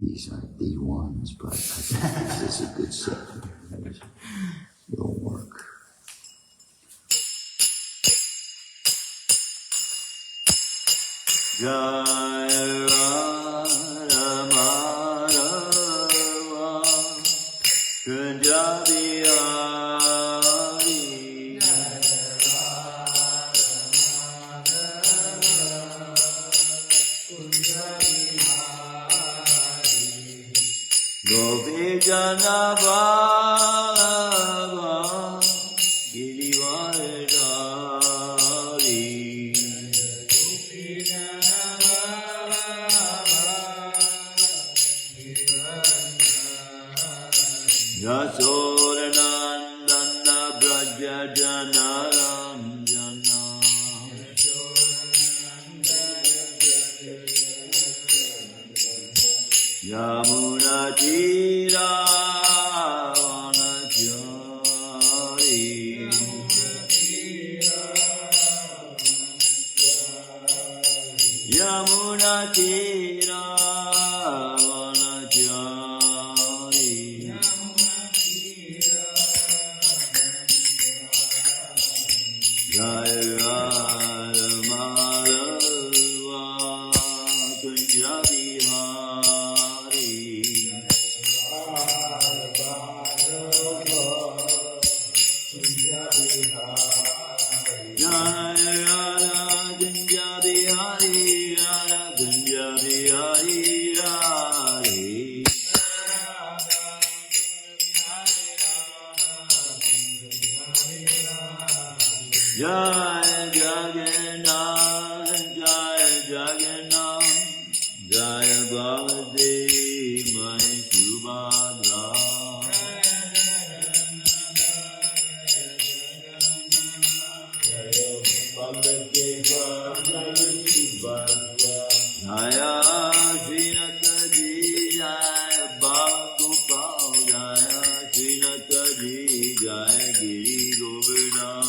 these aren't the ones, but I think this is a good set. It'll work. Jai Rama Punjabi Hari Gopi Jana Baba Girivaradari Yasodanandana Braja Jana Ranjana Yamuna Tira Vanachari Yamuna Tira Vanachari Jai Radha Madhava Punjabi Hari Jai Radha Punjabi Hari Radha Punjabi Hari Hari Jai Jagannath, Jai Jagannath, Jai Baladev, my Subhadra. Jaya Srinataji, Jai Bhagopal, Jaya Srinataji, Jai Giri Govardhan.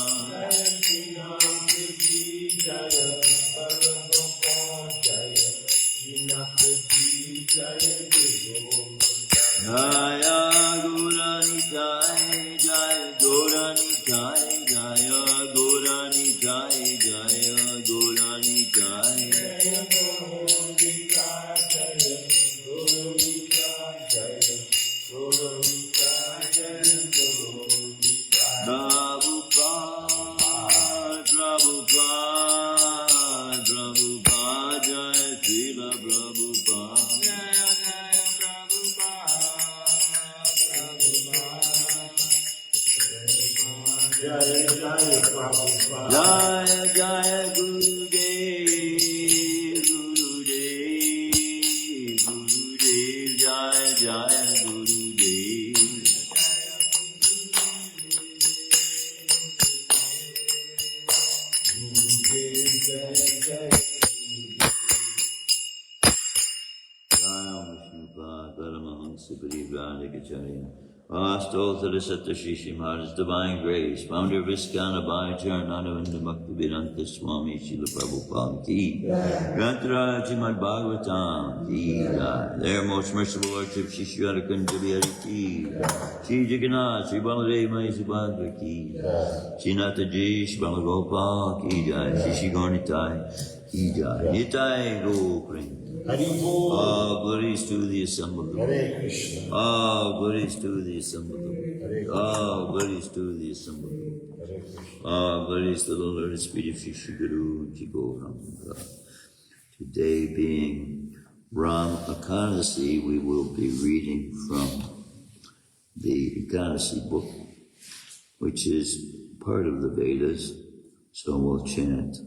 Jaya Gaurani Jai, Jaya Gaurani Jai, Jaya Gaurani Jai, Jaya Gaurani Jai. Prabhupada, Prabhupada, Prabhupada, Jai Srila Prabhupada. Jaya Jaya Gurudev, Gurudev, Gurudev, Jaya Jaya Gurudev. Jaya Vishnupada Paramahansa Parivradikacharya. Astol Sarasata Shri Maharaj's Divine Grace, founder of ISKCON Abhay Charananda Bhaktivedanta Swami Srila Prabhupada Ki. Grantara Shrimadbhagavatam Ki. Their most merciful Lordship Shri Shrimadhakunda Hari Ki. Shri Jagannath Shri Baladev Mai Subhadra Ki. Shri Nataji Shri Balagopal Ki Jai. Shri Gaurnitai Ki Jai. Nitai Gopri. All glories to the assembled. All glories to the assembled. All glories to the assembled. All glories to the Lord and Spirit of Shri Guru Ji Gauranga. Today being Rama Ekadashi, we will be reading from the Ekadashi book, which is part of the Vedas. So we'll chant.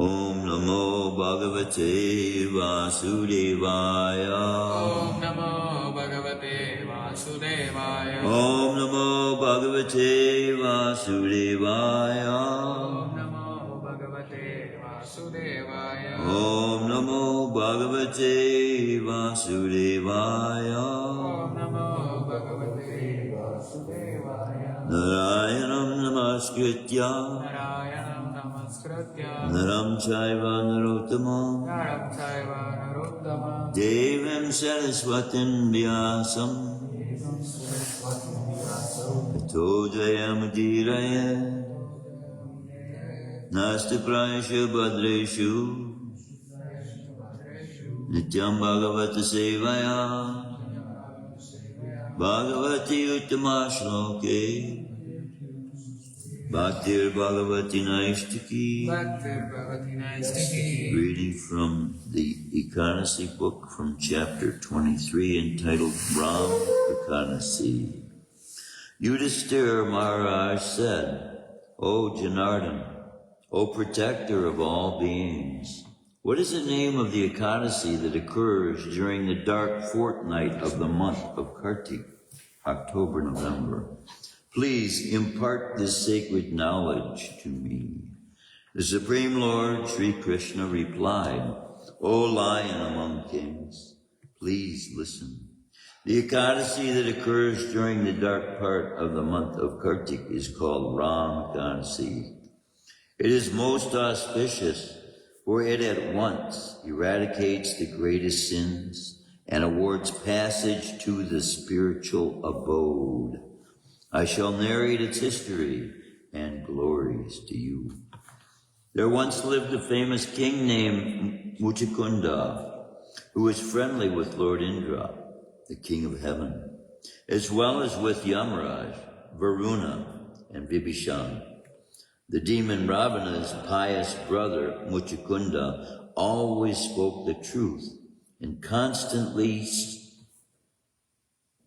Om Namo Bhagavate Vasudevaya. Om Namo Bhagavate Vasudevaya. Om Namo Bhagavate Vasudevaya. Om Namo Bhagavate Vasudevaya. Om Namo Bhagavate Vasudevaya. Om Namo Bhagavate Vasudevaya Narayanam namaskritya Narayanam Namaskritya Naram chaiva narottamam Naram Chaiva Narottama Devim saraswatim vyasam Tato jayamudiraye Nasti prayashu badreshu Nityam bhagavata sevaya Bhagavati uttama shloke Bhaktir Bhagavati Naistiki. Bhaktir Bhagavati Naistiki. Reading from the Ekadashi book from chapter 23 entitled Rama Ekadashi. Yudhisthira Maharaj said, O Janardhan, O protector of all beings, what is the name of the Ekadashi that occurs during the dark fortnight of the month of Kartik, October, November? Please impart this sacred knowledge to me. The Supreme Lord Sri Krishna replied, O lion among kings, please listen. The Ekadashi that occurs during the dark part of the month of Kartik is called Rama Ekadashi. It is most auspicious, for it at once eradicates the greatest sins and awards passage to the spiritual abode. I shall narrate its history and glories to you. There once lived a famous king named Muchikunda, who was friendly with Lord Indra, the king of heaven, as well as with Yamaraj, Varuna, and Vibhishan. The demon Ravana's pious brother, Muchikunda, always spoke the truth and constantly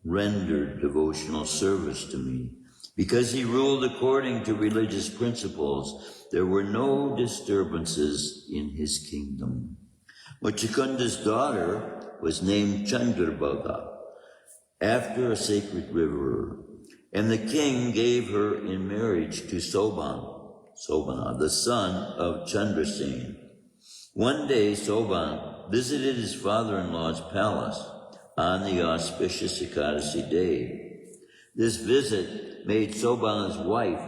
rendered devotional service to me. Because he ruled according to religious principles, there were no disturbances in his kingdom. Muchikunda's daughter was named Chandrabhaga, after a sacred river, and the king gave her in marriage to Sobhana, the son of Chandrasen. One day, Sobhana visited his father-in-law's palace on the auspicious Ekadashi day. This visit made Sobhana's wife,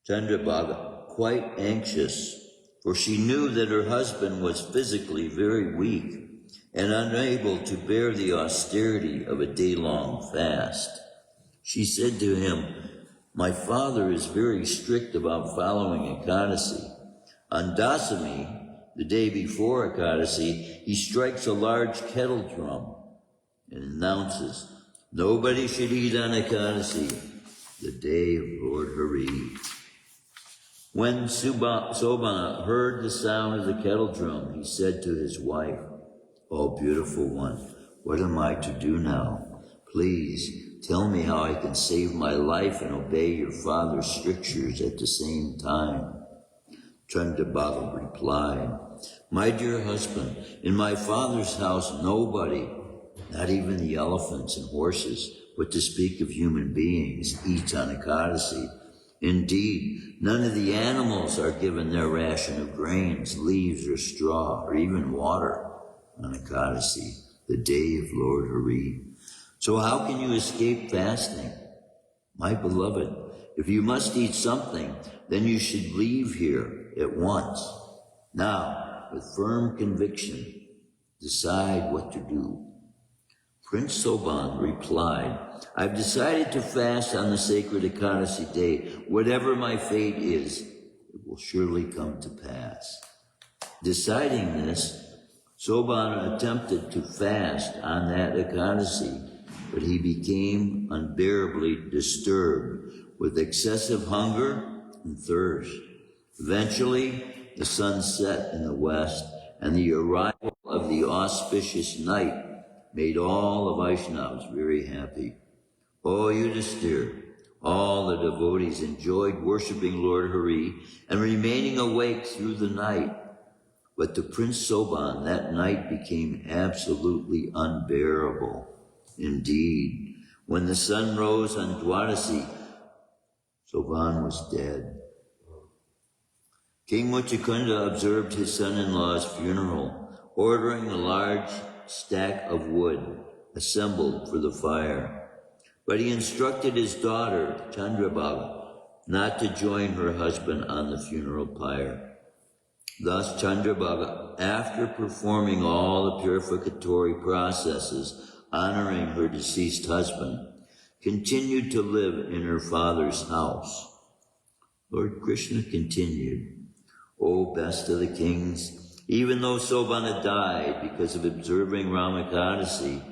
Chandrabhaga, quite anxious, for she knew that her husband was physically very weak and unable to bear the austerity of a day-long fast. She said to him, My father is very strict about following Ekadashi. On Dasami, the day before Ekadashi, he strikes a large kettle drum and announces, Nobody should eat on Ekadashi, the day of Lord Hari. When Sobhana heard the sound of the kettle drum, he said to his wife, Oh, beautiful one, what am I to do now? Please tell me how I can save my life and obey your father's strictures at the same time. Chandrabhaga replied, My dear husband, in my father's house nobody, not even the elephants and horses, but to speak of human beings, eats on Ekadashi. Indeed, none of the animals are given their ration of grains, leaves, or straw, or even water on Ekadashi, the day of Lord Hari. So how can you escape fasting? My beloved, if you must eat something, then you should leave here at once. Now, with firm conviction, decide what to do. Prince Sobhan replied, I've decided to fast on the sacred Ekadashi day. Whatever my fate is, it will surely come to pass. Deciding this, Sobhan attempted to fast on that Ekadashi, but he became unbearably disturbed with excessive hunger and thirst. Eventually, the sun set in the west, and the arrival of the auspicious night made all the Vaishnavas very happy. O Yudhisthira, all the devotees enjoyed worshiping Lord Hari and remaining awake through the night. But to Prince Sobhan, that night became absolutely unbearable. Indeed, when the sun rose on Dwadasi, Sobhan was dead. King Muchikunda observed his son-in-law's funeral, ordering a large stack of wood assembled for the fire. But he instructed his daughter, Chandrabhaga, not to join her husband on the funeral pyre. Thus Chandrabhaga, after performing all the purificatory processes honoring her deceased husband, continued to live in her father's house. Lord Krishna continued, O best of the kings, even though Sobhana died because of observing Rama Ekadashi,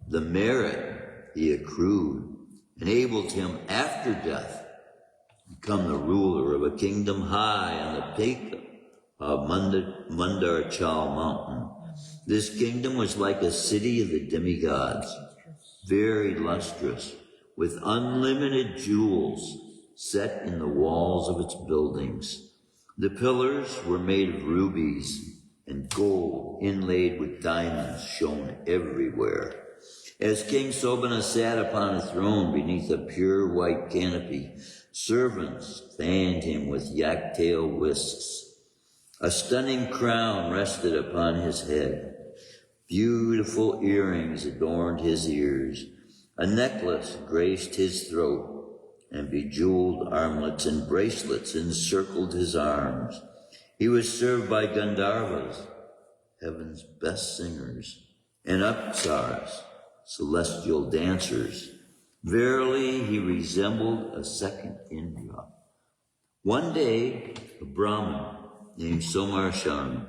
the merit he accrued enabled him after death to become the ruler of a kingdom high on the peak of Mandarachal mountain. This kingdom was like a city of the demigods, very lustrous, with unlimited jewels set in the walls of its buildings. The pillars were made of rubies, and gold inlaid with diamonds shone everywhere. As King Sobhana sat upon a throne beneath a pure white canopy, servants fanned him with yak-tail whisks. A stunning crown rested upon his head. Beautiful earrings adorned his ears. A necklace graced his throat, and bejeweled armlets and bracelets encircled his arms. He was served by Gandharvas, heaven's best singers, and Apsaras, celestial dancers. Verily, he resembled a second Indra. One day, a Brahmin named Somarsharma,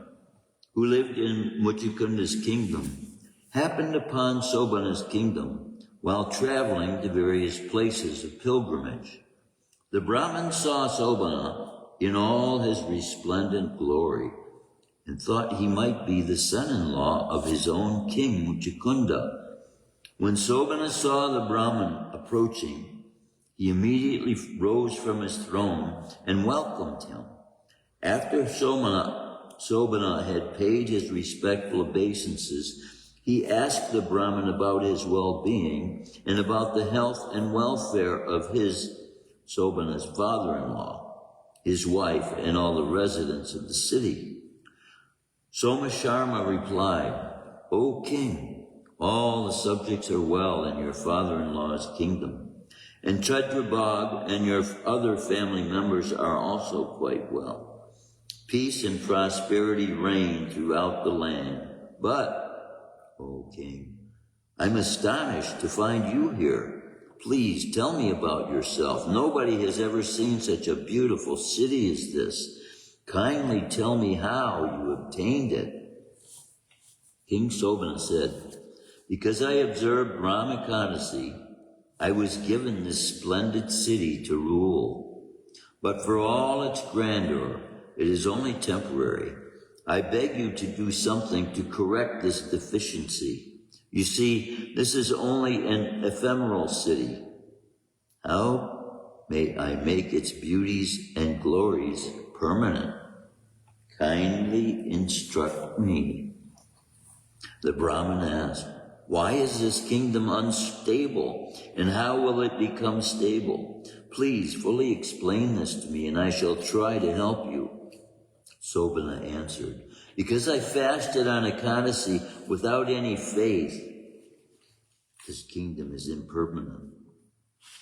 who lived in Muchikunda's kingdom, happened upon Sobhana's kingdom while traveling to various places of pilgrimage. The Brahmin saw Sobhana in all his resplendent glory and thought he might be the son-in-law of his own king Muchikunda. When Sobhana saw the Brahmin approaching, he immediately rose from his throne and welcomed him. After Sobhana had paid his respectful obeisances, he asked the Brahmin about his well-being and about the health and welfare of his, Sobhana's father-in-law, his wife, and all the residents of the city. Somasharma replied, O king, all the subjects are well in your father-in-law's kingdom, and Chandrabhaga and your other family members are also quite well. Peace and prosperity reign throughout the land. But, O king, I'm astonished to find you here. Please tell me about yourself. Nobody has ever seen such a beautiful city as this. Kindly tell me how you obtained it. King Sobhana said, because I observed Rama Ekadashi, I was given this splendid city to rule. But for all its grandeur, it is only temporary. I beg you to do something to correct this deficiency. You see, this is only an ephemeral city. How may I make its beauties and glories permanent? Kindly instruct me. The Brahmin asked, why is this kingdom unstable, and how will it become stable? Please fully explain this to me, and I shall try to help you. Sobhana answered, because I fasted on Ekadashi without any faith. This kingdom is impermanent.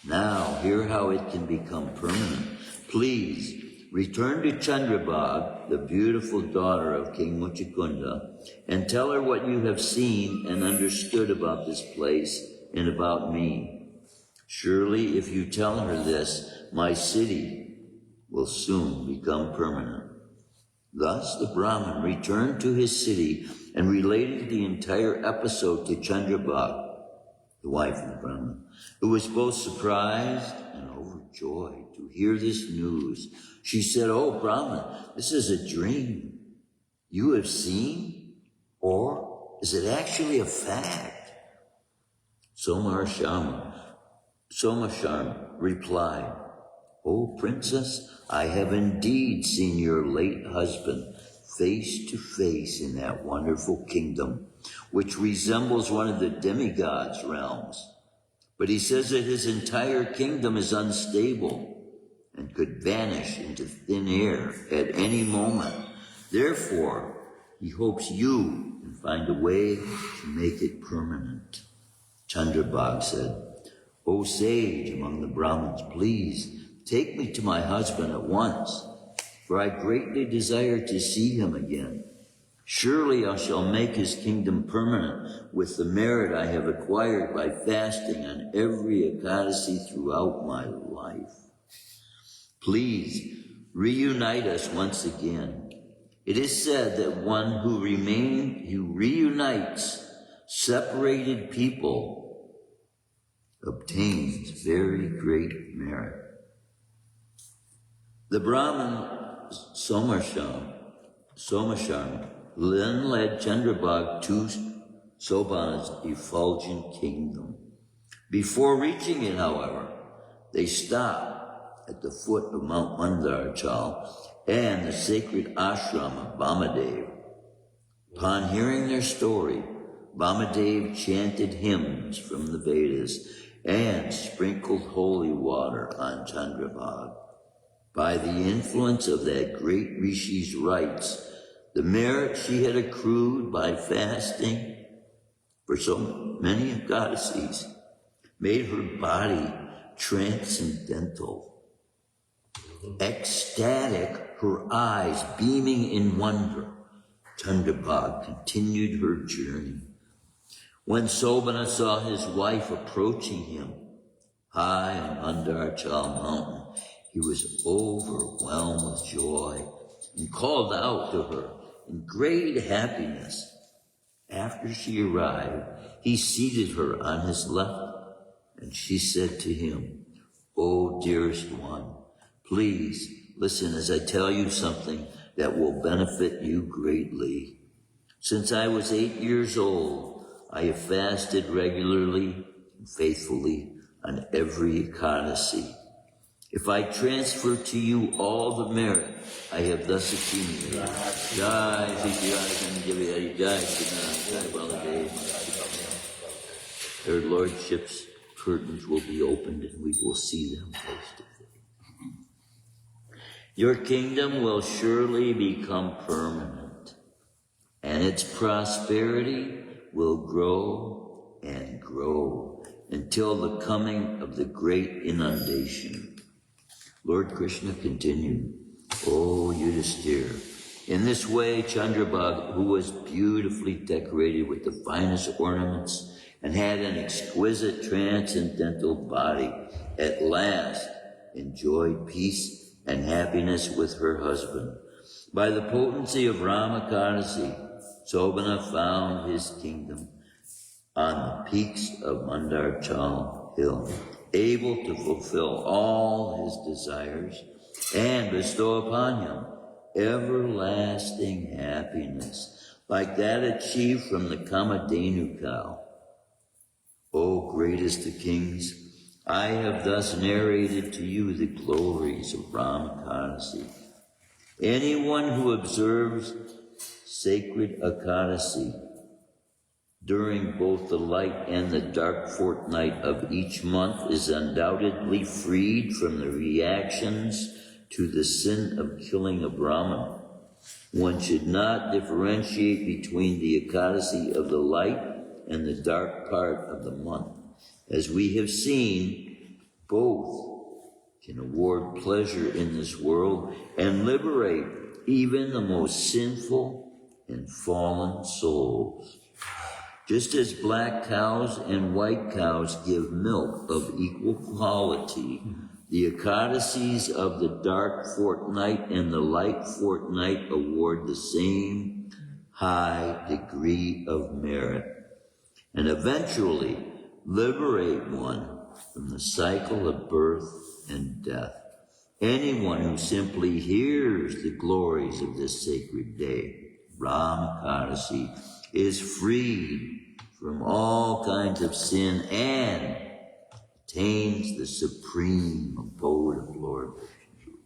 Now, hear how it can become permanent. Please, return to Chandrabhaga, the beautiful daughter of King Muchikunda, and tell her what you have seen and understood about this place and about me. Surely, if you tell her this, my city will soon become permanent. Thus the Brahmin returned to his city and related the entire episode to Chandrabhaga, the wife of the Brahmin, who was both surprised and overjoyed to hear this news. She said, "Oh, Brahmin, this is a dream you have seen, or is it actually a fact?" Somasharma replied, "O princess, I have indeed seen your late husband face to face in that wonderful kingdom, which resembles one of the demigods' realms. But he says that his entire kingdom is unstable and could vanish into thin air at any moment. Therefore, he hopes you can find a way to make it permanent." Chandrabhaga said, O sage among the Brahmins, please take me to my husband at once, for I greatly desire to see him again. Surely I shall make his kingdom permanent with the merit I have acquired by fasting on every Ekadashi throughout my life. Please reunite us once again. It is said that one who reunites separated people obtains very great merit. The Brahmin Somasham then led Chandrabhag to Sobhana's effulgent kingdom. Before reaching it, however, they stopped at the foot of Mount Mandarachal and the sacred ashram of Bhamadev. Upon hearing their story, Bhamadev chanted hymns from the Vedas and sprinkled holy water on Chandrabhag. By the influence of that great Rishi's rites, the merit she had accrued by fasting for so many Ekadashis made her body transcendental. Ecstatic, her eyes beaming in wonder, Chandrabhag continued her journey. When Sobhana saw his wife approaching him high on Mandarachal mountain, he was overwhelmed with joy and called out to her in great happiness. After she arrived, he seated her on his left, and she said to him, "O dearest one, please listen as I tell you something that will benefit you greatly. Since I was 8 years old, I have fasted regularly and faithfully on every Ekadashi. If I transfer to you all the merit I have thus accumulated, their lordship's curtains will be opened and we will see them face to face. Your kingdom will surely become permanent, and its prosperity will grow and grow until the coming of the great inundation." Lord Krishna continued, "O Yudhisthira, in this way Chandrabhag, who was beautifully decorated with the finest ornaments and had an exquisite transcendental body, at last enjoyed peace and happiness with her husband. By the potency of Rama Ekadashi, Sobhana found his kingdom on the peaks of Mandarachal hill, able to fulfill all his desires and bestow upon him everlasting happiness, like that achieved from the Kamadhenu cow. O greatest of kings, I have thus narrated to you the glories of Rama Ekadashi. Anyone who observes sacred Ekadashi during both the light and the dark fortnight of each month is undoubtedly freed from the reactions to the sin of killing a Brahman. One should not differentiate between the Ekadashi of the light and the dark part of the month. As we have seen, both can award pleasure in this world and liberate even the most sinful and fallen souls. Just as black cows and white cows give milk of equal quality, the Ekadashis of the dark fortnight and the light fortnight award the same high degree of merit, and eventually liberate one from the cycle of birth and death. Anyone who simply hears the glories of this sacred day, Rama Ekadashi, is freed from all kinds of sin and attains the supreme abode of Lord Vishnu.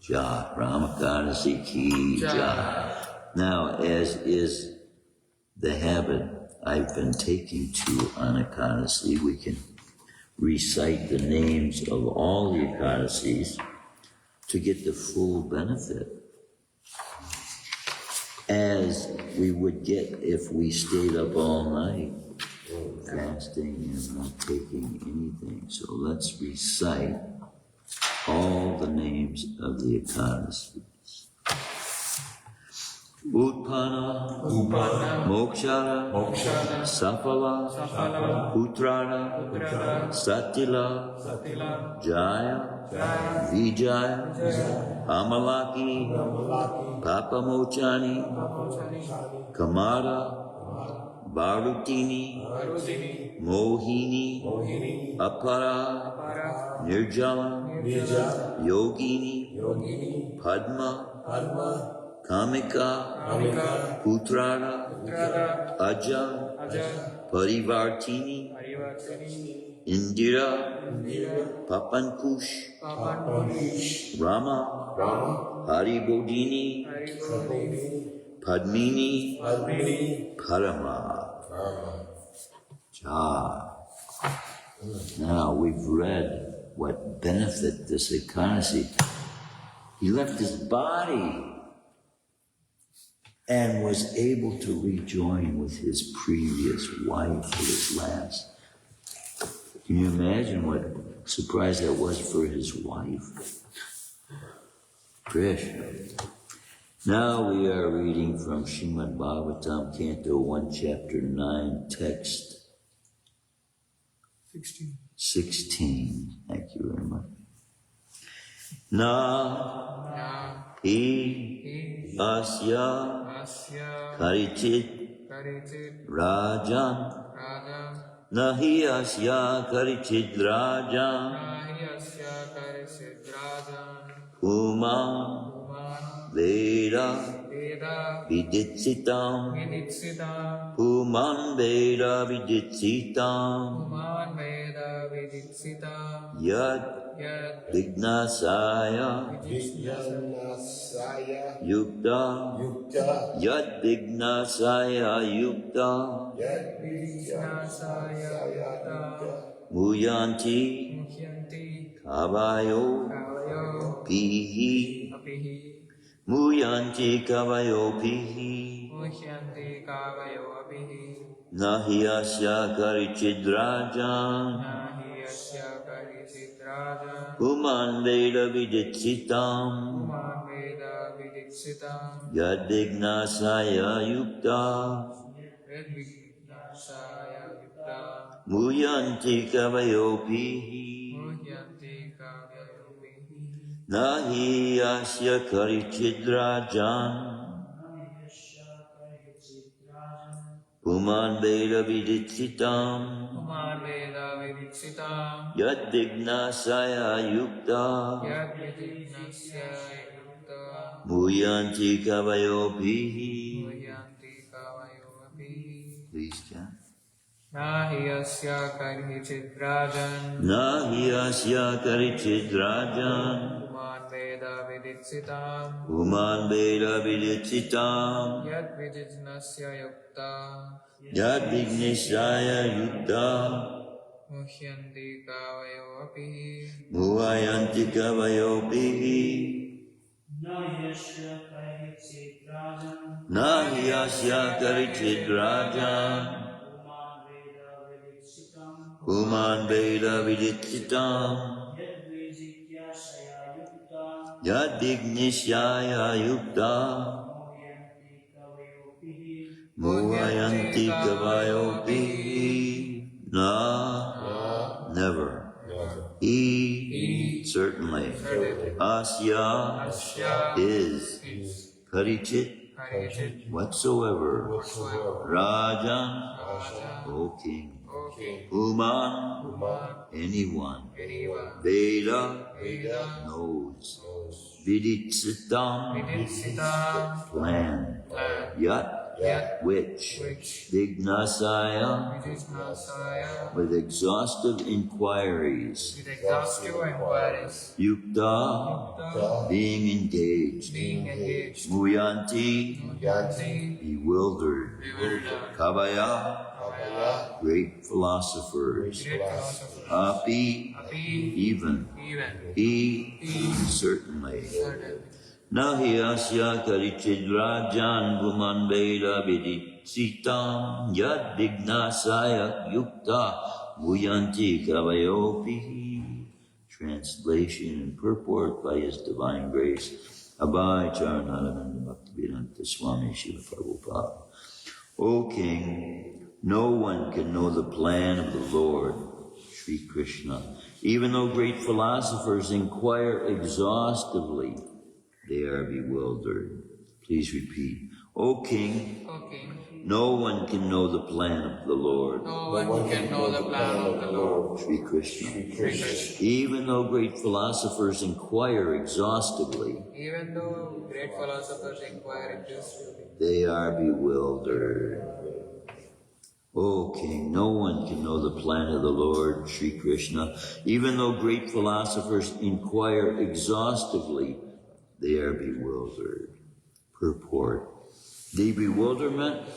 Jai Rama Ekadashi ki jai. Now, as is the habit I've been taking to on Ekadashi, we can recite the names of all the Ekadashis to get the full benefit, as we would get if we stayed up all night. fasting and not taking anything. So let's recite all the names of the Ekadashis. Utpana, Mokshara, Safala, Putrana, Satila, Jaya, Vijaya, Amalaki, Papamochani, Kamara, Bharutini, Mohini, Apara, Nirjala, Yogini, Padma, Kamika, Putrana, Aja, Parivartini, Indira, Papankush, Rama, Haribodhini, Padmini, Parama. Ja. Now we've read what benefit this Ekadashi. He left his body and was able to rejoin with his previous wife for his last. Can you imagine what surprise that was for his wife? Krishna. Now we are reading from Shrimadbhagavatam, Canto 1, Chapter 9, Text 16. Thank you very much. Na hi asya karichit rajan nahi asya karichit rajan Uma Veda Viditsitam Uman Veda Viditsitam Yad Vignasaya Yukta Yad Vignasaya Yukta Muyanti Kavayo Pihi Muyanti Kavayo Pihi Nahyasya Karichidrajan Uman Veda Viditsitam Yad Vignasaya Yukta Muyanti Kavayo Pihi Nahi Asya Karichidrajan Uman Veda Viditsitam Yad Vignasaya Yukta Muyanti Kavayo Pihi. Please chant. Nahi asya karichit rajan Nahi asya karichit rajan Uman Veda Viditsitam Uman Veda Viditsitam Yad Vijnasya Yukta Yad Vignasaya Yukta Muhyanti Kavayo Apihi Muhayanti Kavayo Pihi Nahi asya karichit rajan Uman Veda Viditsitam Yad Vignasaya Yukta Muhayanti Kavayo Pihi. Na, never. He, certainly. Asya, is. Karichit, whatsoever. Rajan, O king. Uman, anyone. Veda, knows. Viditsitam, plan. Yat, which. Vignasaya, with exhaustive inquiries. Yukta, being engaged. Muyanti, bewildered. Kavaya, great philosophers. Api, even. He, certainly. Nahi asya karichidrajan bhuman veda viditsitam yad vignasaya yukta bhuyanti kavayopi. Translation and purport by His Divine Grace, Abhay Charanaravind Bhaktivedanta Swami Srila Prabhupada. O King, no one can know the plan of the Lord, Sri Krishna. Even though great philosophers inquire exhaustively, they are bewildered. Please repeat. O King, no one can know the plan of the Lord. No one can know the plan of the Lord. Sri Krishna. Even though great philosophers inquire exhaustively, they are bewildered. O King, no one can know the plan of the Lord, Sri Krishna. Even though great philosophers inquire exhaustively, they are bewildered. Purport. The bewilderment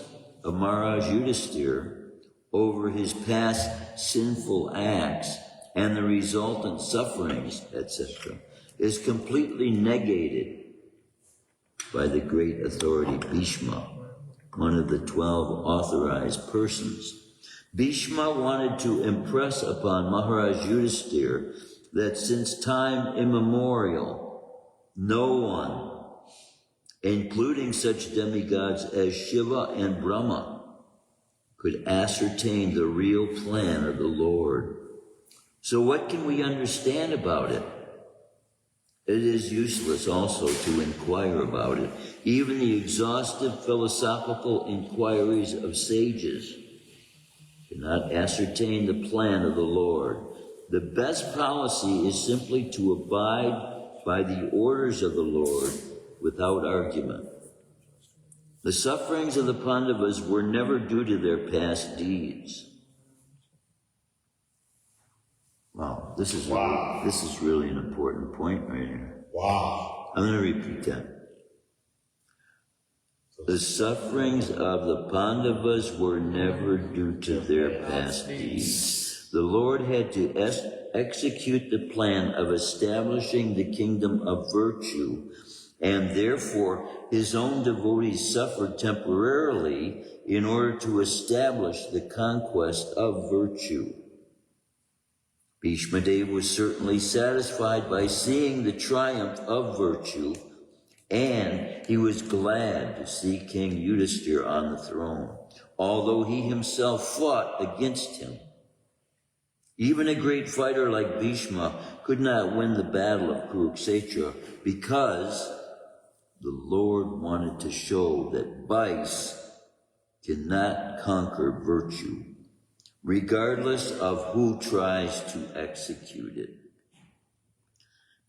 of Maharaj Yudhisthira over his past sinful acts and the resultant sufferings, etc., is completely negated by the great authority Bhishma, one of the 12 authorized persons. Bhishma wanted to impress upon Maharaj Yudhisthira that since time immemorial, no one, including such demigods as Shiva and Brahma, could ascertain the real plan of the Lord. So what can we understand about it? It is useless also to inquire about it. Even the exhaustive philosophical inquiries of sages cannot ascertain the plan of the Lord. The best policy is simply to abide by the orders of the Lord without argument. The sufferings of the Pandavas were never due to their past deeds. Wow, this is really an important point right here. Wow. I'm going to repeat that. The sufferings of the Pandavas were never due to their past deeds. The Lord had to execute the plan of establishing the kingdom of virtue, and therefore his own devotees suffered temporarily in order to establish the conquest of virtue. Bhishma Dev was certainly satisfied by seeing the triumph of virtue, and he was glad to see King Yudhisthira on the throne, although he himself fought against him. Even a great fighter like Bhishma could not win the battle of Kurukshetra because the Lord wanted to show that vice cannot conquer virtue, regardless of who tries to execute it.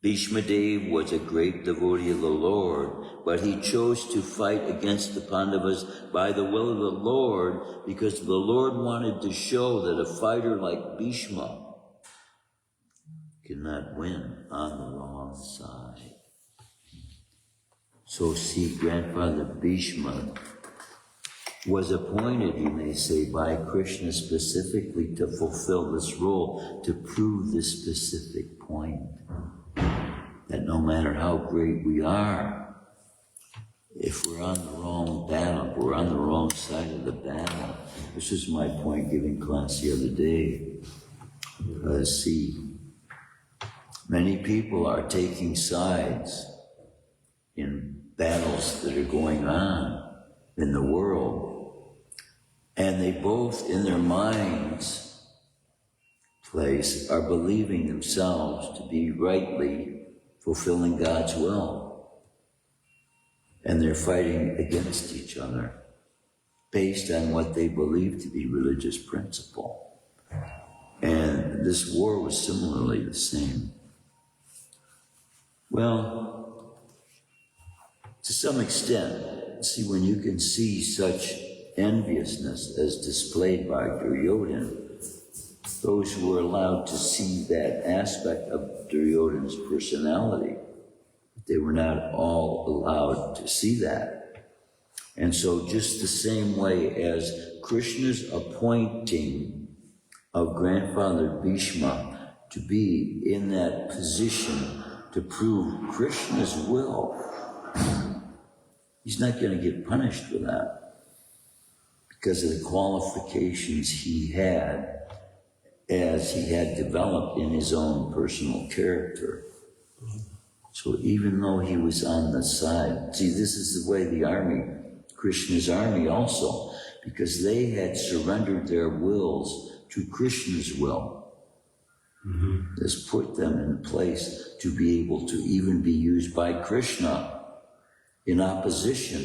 Bhishma Dev was a great devotee of the Lord, but he chose to fight against the Pandavas by the will of the Lord because the Lord wanted to show that a fighter like Bhishma cannot win on the wrong side. So see, Grandfather Bhishma was appointed, you may say, by Krishna specifically to fulfill this role, to prove this specific point. That no matter how great we are, if we're on the wrong battle, we're on the wrong side of the battle. This is my point giving class the other day. See, many people are taking sides in battles that are going on in the world, and they both, in their minds, place, are believing themselves to be rightly fulfilling God's will. And they're fighting against each other based on what they believe to be religious principle. And this war was similarly the same. Well, to some extent, see, when you can see such enviousness as displayed by Duryodhana, those who were allowed to see that aspect of Duryodhana's personality, they were not all allowed to see that. And so just the same way as Krishna's appointing of Grandfather Bhishma to be in that position to prove Krishna's will, he's not going to get punished for that because of the qualifications he had as he had developed in his own personal character. So even though he was on the side, see, this is the way the army, Krishna's army also, because they had surrendered their wills to Krishna's will. This put them in place to be able to even be used by Krishna in opposition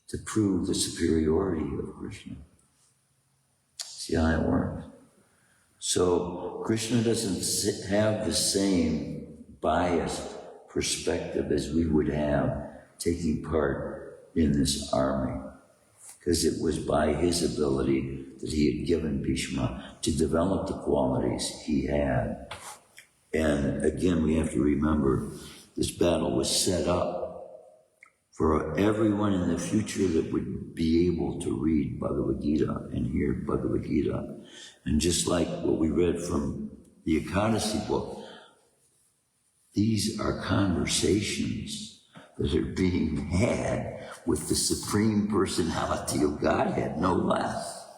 to prove the superiority of Krishna. See how it works? So Krishna doesn't have the same biased perspective as we would have taking part in this army, because it was by his ability that he had given Bhishma to develop the qualities he had. And again, we have to remember this battle was set up for everyone in the future that would be able to read Bhagavad Gita and hear Bhagavad Gita. And just like what we read from the Ekadashi book, these are conversations that are being had with the Supreme Personality of Godhead, no less.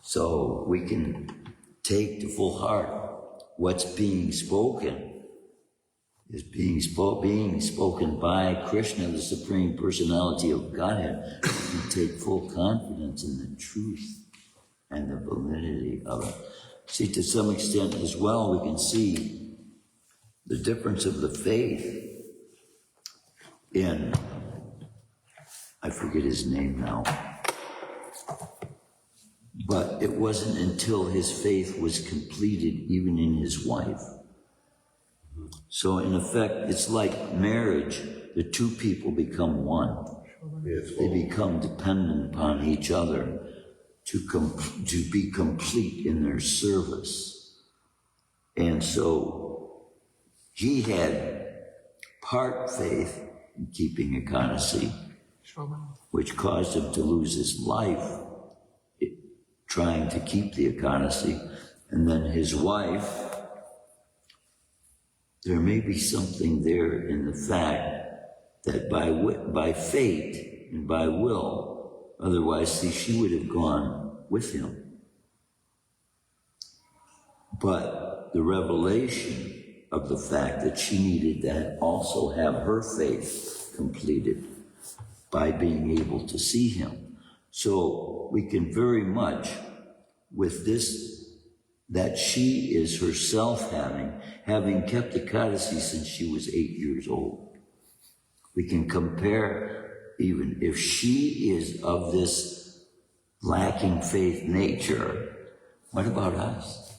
So we can take to full heart what's being spoken is being spoken by Krishna, the Supreme Personality of Godhead. We can take full confidence in the truth and the validity of it. See, to some extent as well, we can see the difference of the faith in, I forget his name now, but it wasn't until his faith was completed even in his wife. So in effect, it's like marriage. The two people become one. They become dependent upon each other to be complete in their service. And so he had part faith in keeping Ekadashi, which caused him to lose his life trying to keep the Ekadashi. And then his wife, there may be something there in the fact that by fate and by will, otherwise, see, she would have gone with him. But the revelation of the fact that she needed to also have her faith completed by being able to see him. So we can very much, with this, that she is herself having kept Ekadashi since she was 8 years old. We can compare, even if she is of this lacking faith nature, what about us?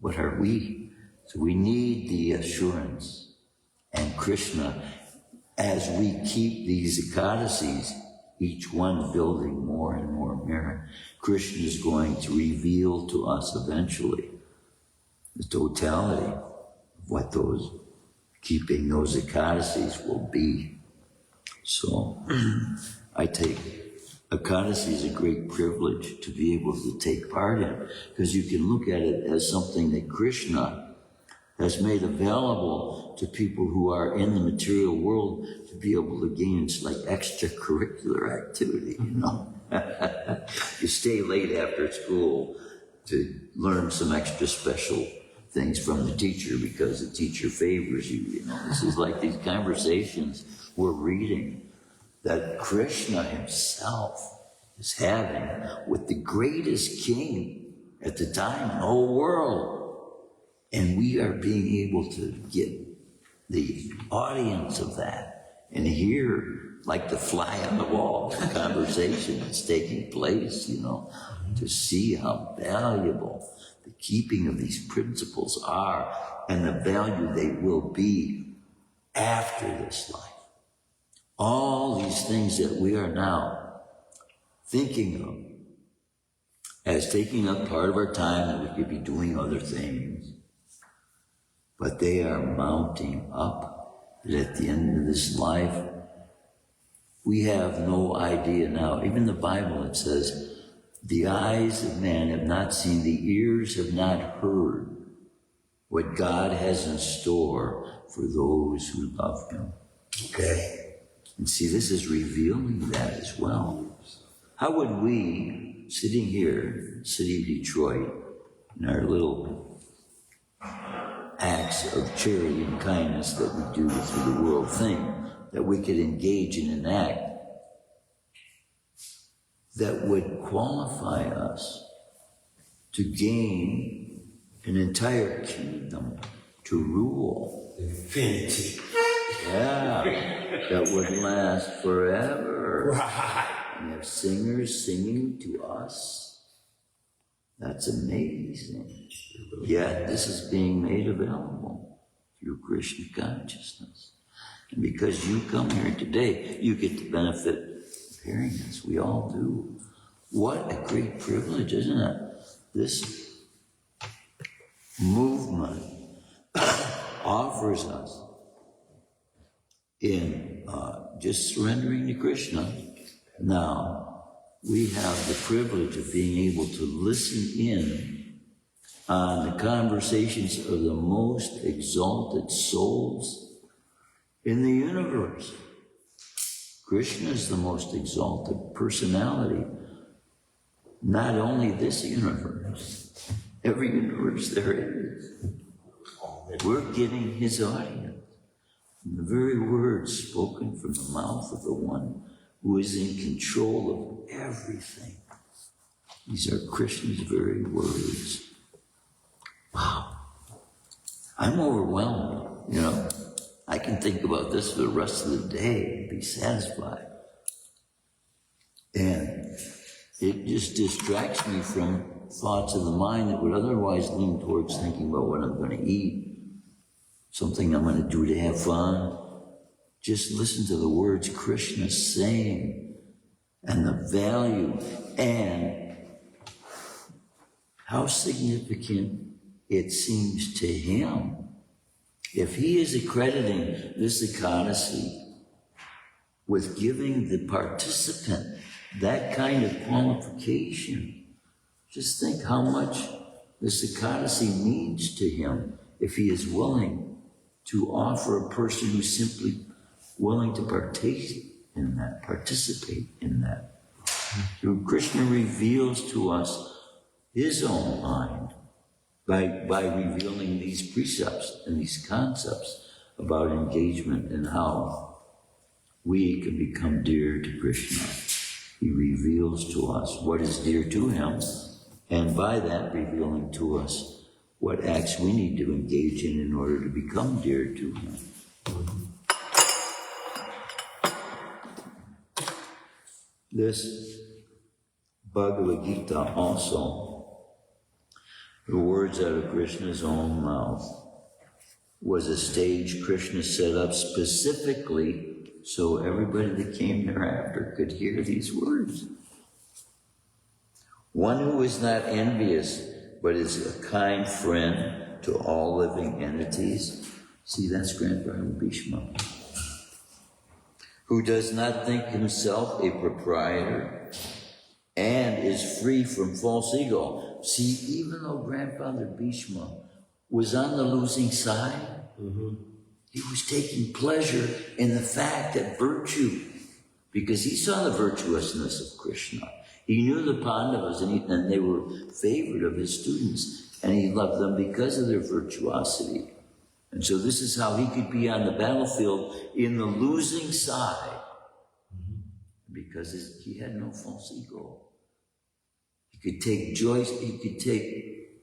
What are we? So we need the assurance. And Krishna, as we keep these Ekadashis, each one building more and more merit, Krishna is going to reveal to us eventually the totality of what those keeping those Ekadashis will be. So I take Ekadashi as a great privilege to be able to take part in, because you can look at it as something that Krishna has made available to people who are in the material world to be able to gain. It's like extracurricular activity, you know. You stay late after school to learn some extra special things from the teacher because the teacher favors you, you know. This is like these conversations we're reading that Krishna himself is having with the greatest king at the time in the whole world. And we are being able to get the audience of that and hear, like the fly on the wall, the conversation that's taking place, you know, to see how valuable the keeping of these principles are and the value they will be after this life. All these things that we are now thinking of as taking up part of our time that we could be doing other things, but they are mounting up. That at the end of this life, we have no idea now. Even the Bible, it says, the eyes of man have not seen, the ears have not heard what God has in store for those who love him. Okay? And see, this is revealing that as well. How would we, sitting here, city of Detroit, in our little acts of charity and kindness that we do through the world thing, that we could engage in an act that would qualify us to gain an entire kingdom to rule. Infinity. Yeah, that would last forever. Right. And have singers singing to us. That's amazing. Yet this is being made available through Krishna consciousness. And because you come here today, you get the benefit of hearing this. We all do. What a great privilege, isn't it? This movement offers us in just surrendering to Krishna. Now, we have the privilege of being able to listen in on the conversations of the most exalted souls in the universe. Krishna is the most exalted personality. Not only this universe, every universe there is. We're getting his audience. And the very words spoken from the mouth of the one who is in control of everything. These are Krishna's very words. Wow. I'm overwhelmed, you know. I can think about this for the rest of the day and be satisfied. And it just distracts me from thoughts of the mind that would otherwise lean towards thinking about what I'm going to eat, something I'm going to do to have fun. Just listen to the words Krishna is saying and the value and how significant it seems to him. If he is accrediting this Ekadashi with giving the participant that kind of qualification, just think how much this Ekadashi means to him if he is willing to offer a person who's simply willing to partake in that, participate in that. So Krishna reveals to us his own mind by revealing these precepts and these concepts about engagement and how we can become dear to Krishna. He reveals to us what is dear to him, and by that revealing to us what acts we need to engage in order to become dear to him. This Bhagavad Gita also, the words out of Krishna's own mouth, was a stage Krishna set up specifically so everybody that came thereafter could hear these words. One who is not envious, but is a kind friend to all living entities. See, that's Grandfather Bhishma. Who does not think himself a proprietor and is free from false ego. See, even though Grandfather Bhishma was on the losing side, he was taking pleasure in the fact that virtue, because he saw the virtuousness of Krishna. He knew the Pandavas and they were favored of his students, and he loved them because of their virtuosity. And so this is how he could be on the battlefield in the losing side, because he had no false ego. He could take joy. He could take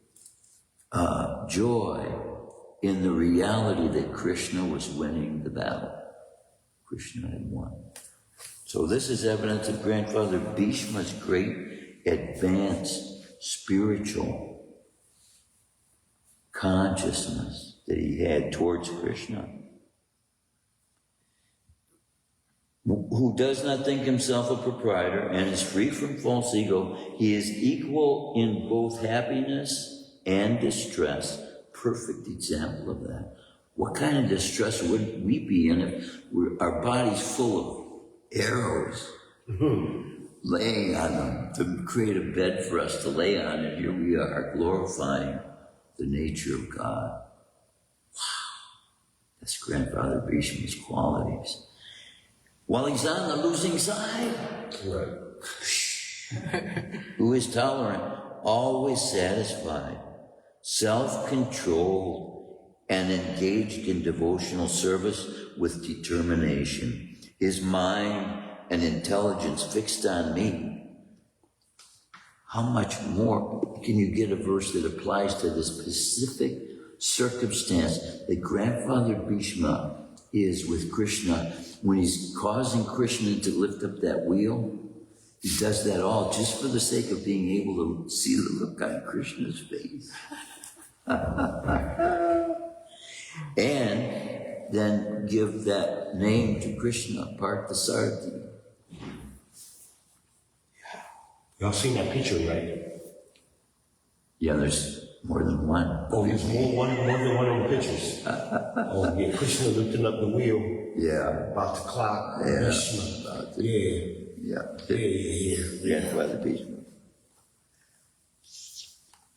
joy in the reality that Krishna was winning the battle. Krishna had won. So this is evidence of Grandfather Bhishma's great advanced spiritual consciousness that he had towards Krishna. Who does not think himself a proprietor and is free from false ego, he is equal in both happiness and distress. Perfect example of that. What kind of distress would we be in if our body's full of arrows laying on them to create a bed for us to lay on, and here we are glorifying the nature of God. Wow. That's Grandfather Bhishma's qualities. while he's on the losing side. Right. Who is tolerant, always satisfied, self-controlled, and engaged in devotional service with determination. His mind and intelligence fixed on me. How much more can you get a verse that applies to the specific circumstance that Grandfather Bhishma is with Krishna when he's causing Krishna to lift up that wheel? He does that all just for the sake of being able to see the look on Krishna's face. And then give that name to Krishna, Parthasarathi. Y'all seen that picture, right? Yeah, there's more than one. Oh, there's more than one of the pictures. Oh, yeah, Krishna lifting up the wheel. Yeah. About the clock. Yeah. Krishna. Yeah. Grandfather Bhishma.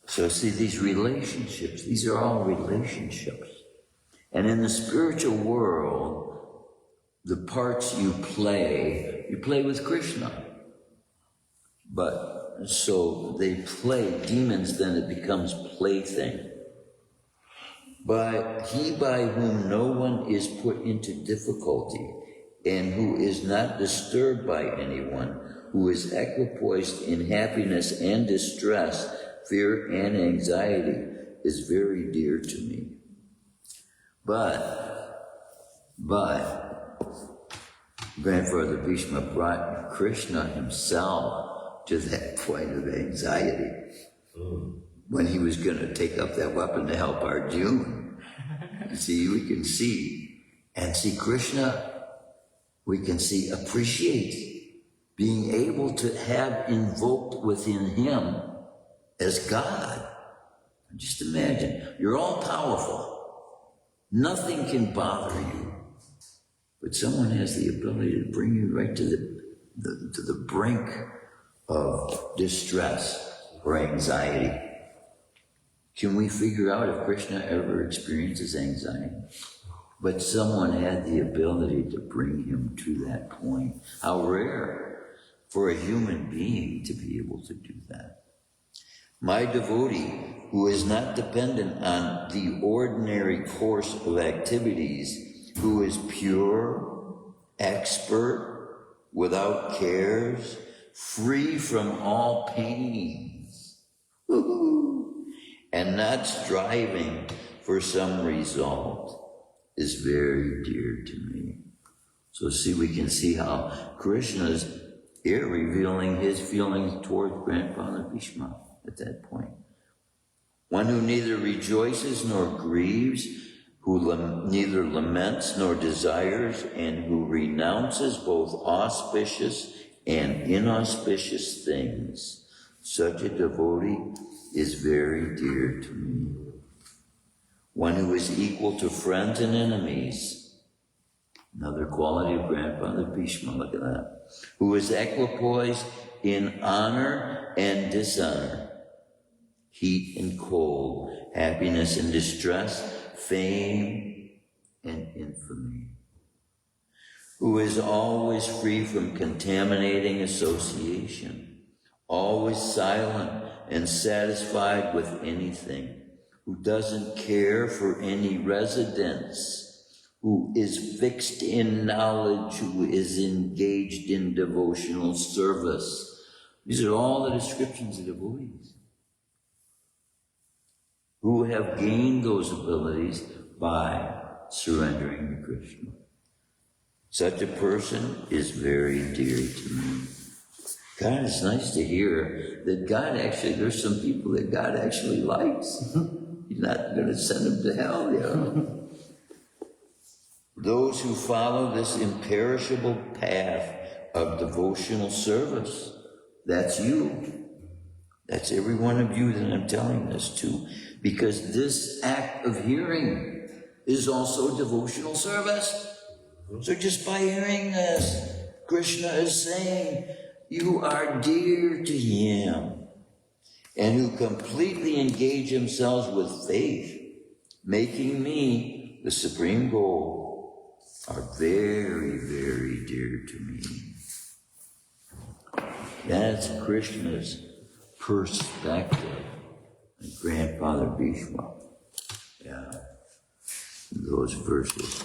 So see, these relationships, these are all relationships. And in the spiritual world, the parts you play with Krishna. But so they play demons, then it becomes plaything. But he by whom no one is put into difficulty, and who is not disturbed by anyone, who is equipoised in happiness and distress, fear and anxiety, is very dear to me. But Grandfather Bhishma brought Krishna himself to that point of anxiety when he was going to take up that weapon to help Arjuna. See, we can see, and see Krishna, we can see appreciate being able to have invoked within him as God. Just imagine, you're all powerful. Nothing can bother you. But someone has the ability to bring you right to the brink of distress or anxiety. Can we figure out if Krishna ever experiences anxiety? But someone had the ability to bring him to that point. How rare for a human being to be able to do that. My devotee, who is not dependent on the ordinary course of activities, who is pure, expert, without cares, free from all pains, and not striving for some result, is very dear to me. So see, we can see how Krishna's here revealing his feelings toward Grandfather Bhishma at that point. One who neither rejoices nor grieves, who neither laments nor desires, and who renounces both auspicious and inauspicious things. Such a devotee is very dear to me. One who is equal to friends and enemies. Another quality of Grandfather Bhishma, look at that. Who is equipoised in honor and dishonor, heat and cold, happiness and distress, fame and infamy. Who is always free from contaminating association, always silent and satisfied with anything, who doesn't care for any residence, who is fixed in knowledge, who is engaged in devotional service. These are all the descriptions of devotees who have gained those abilities by surrendering to Krishna. Such a person is very dear to me. God, it's nice to hear that God actually, there's some people that God actually likes. He's not going to send them to hell, you know. Those who follow this imperishable path of devotional service, that's you. That's every one of you that I'm telling this to. Because this act of hearing is also devotional service. So just by hearing this, Krishna is saying, you are dear to him. And who completely engage themselves with faith, making me the supreme goal, are very, very dear dear to me. That's Krishna's perspective. And Grandfather Bhishma. Yeah. Those verses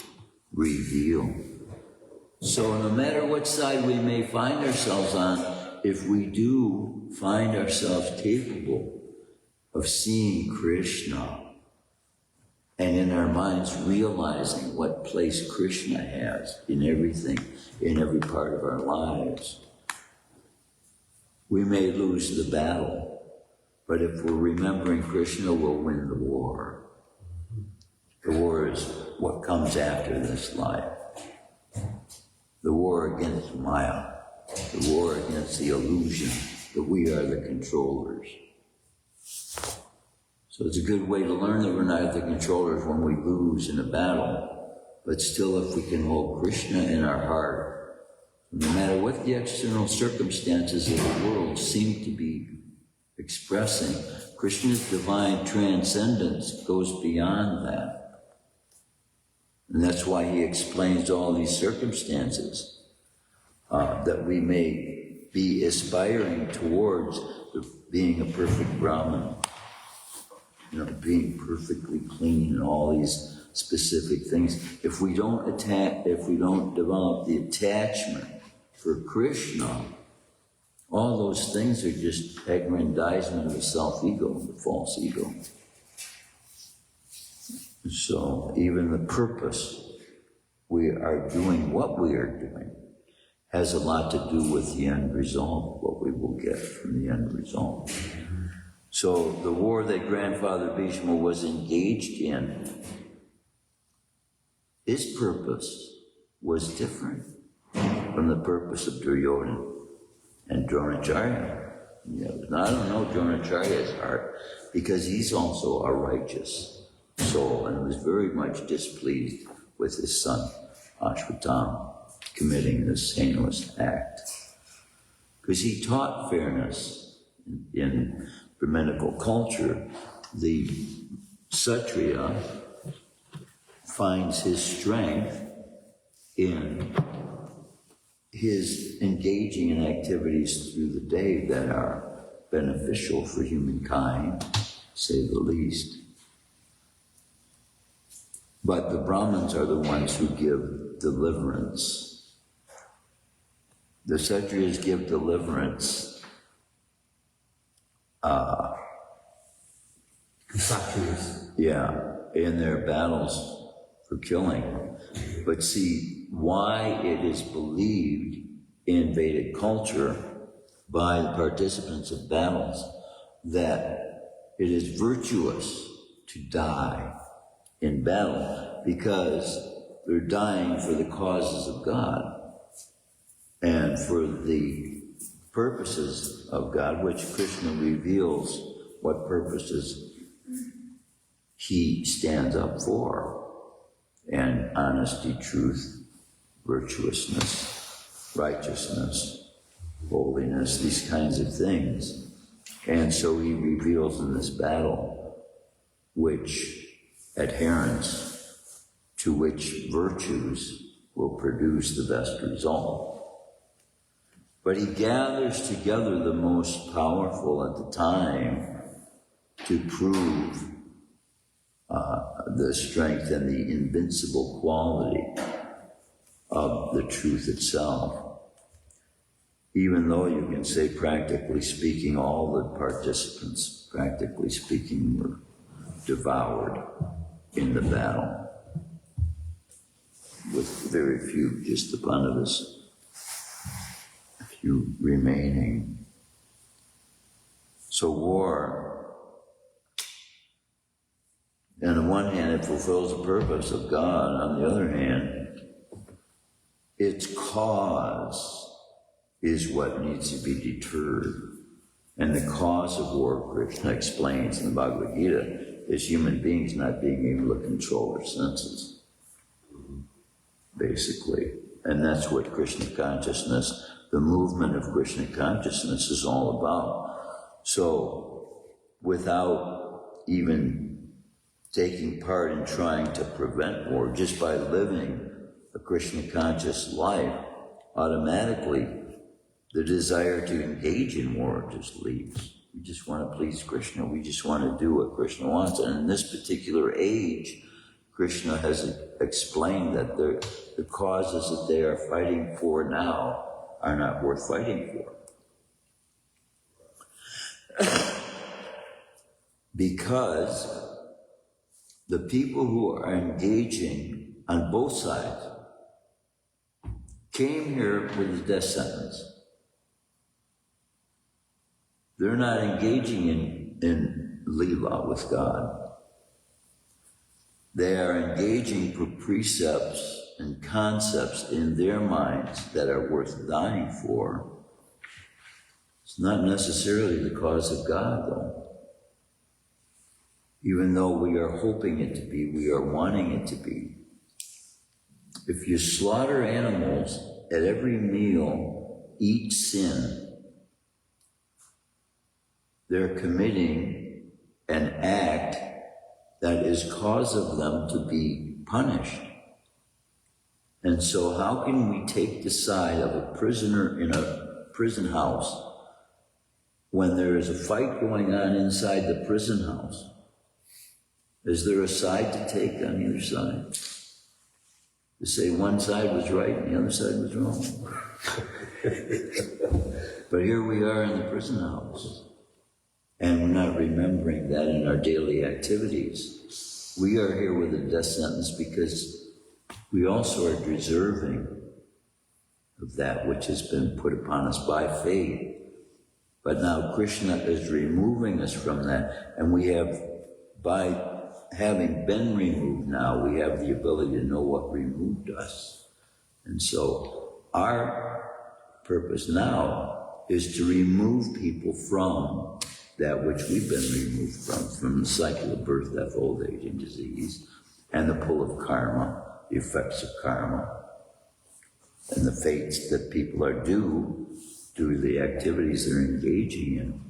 reveal. So no matter what side we may find ourselves on, if we do find ourselves capable of seeing Krishna and in our minds realizing what place Krishna has in everything, in every part of our lives, we may lose the battle, but if we're remembering Krishna, we'll win the war. The war is what comes after this life. The war against Maya, the war against the illusion that we are the controllers. So it's a good way to learn that we're not the controllers when we lose in a battle, but still if we can hold Krishna in our heart, no matter what the external circumstances of the world seem to be expressing, Krishna's divine transcendence goes beyond that. And that's why he explains all these circumstances, that we may be aspiring towards being a perfect Brahman, being perfectly clean and all these specific things. If we don't develop the attachment for Krishna, all those things are just aggrandizement of the self-ego, the false ego. So even the purpose we are doing, what we are doing, has a lot to do with the end result, what we will get from the end result. So the war that Grandfather Bhishma was engaged in, his purpose was different from the purpose of Duryodhana and Dronacharya. I don't know Dronacharya's heart, because he's also a righteous soul and was very much displeased with his son Ashwatthama committing this heinous act, because he taught fairness in Brahminical culture. The Kshatriya finds his strength in his engaging in activities through the day that are beneficial for humankind, say the least. But the Brahmins are the ones who give deliverance. The Kshatriyas give deliverance. In their battles for killing. But see, why it is believed in Vedic culture by the participants of battles that it is virtuous to die in battle, because they're dying for the causes of God and for the purposes of God, which Krishna reveals what purposes he stands up for, and honesty, truth, virtuousness, righteousness, holiness, these kinds of things. And so he reveals in this battle which adherence to which virtues will produce the best result. But he gathers together the most powerful at the time to prove the strength and the invincible quality of the truth itself. Even though you can say, practically speaking, all the participants, practically speaking, were devoured in the battle, with very few, just upon of us, a few remaining. So war, on the one hand, it fulfills the purpose of God. On the other hand, its cause is what needs to be deterred. And the cause of war, Krishna explains in the Bhagavad Gita, is human beings not being able to control their senses, basically. And that's what Krishna consciousness, the movement of Krishna consciousness is all about. So, without even taking part in trying to prevent war, just by living a Krishna conscious life, automatically the desire to engage in war just leaves. We just want to please Krishna. We just want to do what Krishna wants. And in this particular age, Krishna has explained that the causes that they are fighting for now are not worth fighting for. Because the people who are engaging on both sides came here with a death sentence. They're not engaging in Leela with God. They are engaging for precepts and concepts in their minds that are worth dying for. It's not necessarily the cause of God, though. Even though we are hoping it to be, we are wanting it to be. If you slaughter animals at every meal, eat sin, they're committing an act that is cause of them to be punished. And so how can we take the side of a prisoner in a prison house when there is a fight going on inside the prison house? Is there a side to take on either side? To say one side was right and the other side was wrong. But here we are in the prison house. And we're not remembering that in our daily activities. We are here with a death sentence because we also are deserving of that which has been put upon us by faith. But now Krishna is removing us from that, and we have, by having been removed now, we have the ability to know what removed us. And so our purpose now is to remove people from that which we've been removed from the cycle of birth, death, old age, and disease, and the pull of karma, the effects of karma, and the fates that people are due to the activities they're engaging in.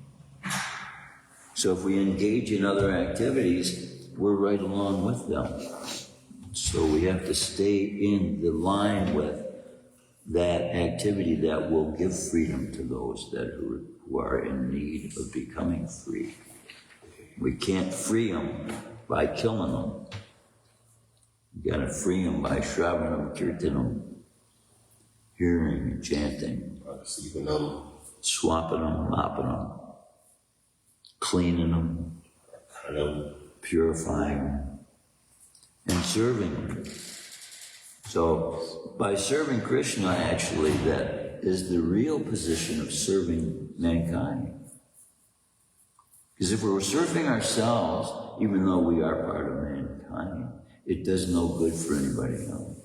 So if we engage in other activities, we're right along with them. So we have to stay in the line with that activity that will give freedom to those who are in need of becoming free. We can't free them by killing them. You gotta free them by shravanam, kirtanam, hearing and chanting, swapping them, mopping them, cleaning them, purifying them, and serving them. So by serving Krishna, actually, that is the real position of serving mankind. Because if we were serving ourselves, even though we are part of mankind, it does no good for anybody else.